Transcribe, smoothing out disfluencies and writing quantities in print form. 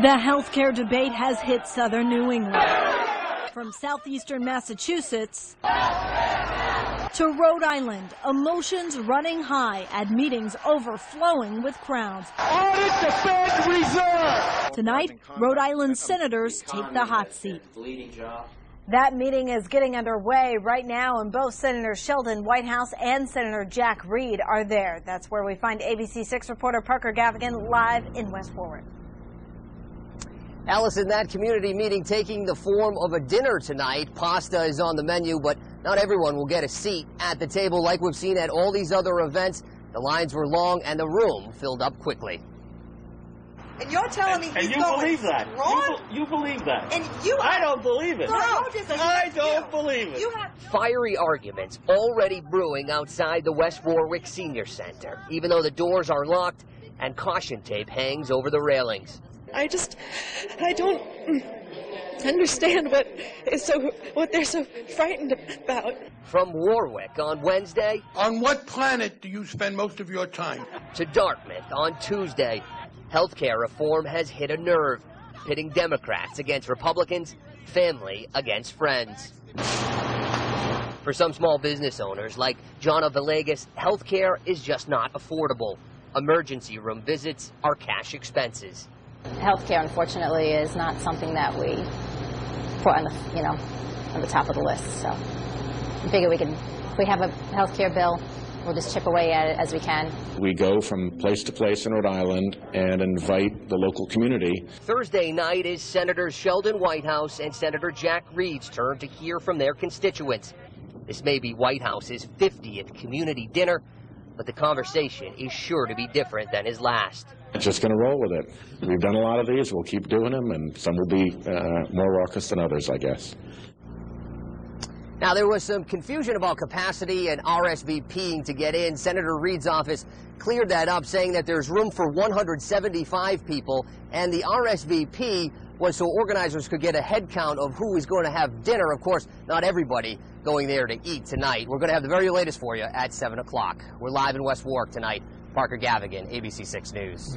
The healthcare debate has hit southern New England. From southeastern Massachusetts to Rhode Island, emotions running high at meetings overflowing with crowds. Audit the Fed Reserve! Tonight, Rhode Island senators take the hot seat. That meeting is getting underway right now, and both Senator Sheldon Whitehouse and Senator Jack Reed are there. That's where we find ABC 6 reporter Parker Gavigan live in West Warwick. Allison, that community meeting taking the form of a dinner tonight. Pasta is on the menu, but not everyone will get a seat at the table like we've seen at all these other events. The lines were long and the room filled up quickly. And you're telling me he's going believe that? wrong? You believe that? And you I don't believe it. No, I don't believe it. Fiery arguments already brewing outside the West Warwick Senior Center, even though the doors are locked and caution tape hangs over the railings. I don't understand what they're so frightened about. From Warwick on Wednesday. On what planet do you spend most of your time? To Dartmouth on Tuesday. Healthcare reform has hit a nerve, pitting Democrats against Republicans, family against friends. For some small business owners like Jonna Villegas, healthcare is just not affordable. Emergency room visits are cash expenses. Healthcare, unfortunately, is not something that we put on the top of the list. So I figure if we have a healthcare bill, we'll just chip away at it as we can. We go from place to place in Rhode Island and invite the local community. Thursday night is Senator Sheldon Whitehouse and Senator Jack Reed's turn to hear from their constituents. This may be Whitehouse's 50th community dinner, but the conversation is sure to be different than his last. Just going to roll with it. We've done a lot of these. We'll keep doing them, and some will be more raucous than others, I guess. Now, there was some confusion about capacity and RSVPing to get in. Senator Reed's office cleared that up, saying that there's room for 175 people, and the RSVP was so organizers could get a head count of who is going to have dinner. Of course, not everybody going there to eat tonight. We're going to have the very latest for you at 7 o'clock. We're live in West Warwick tonight. Parker Gavigan, ABC 6 News.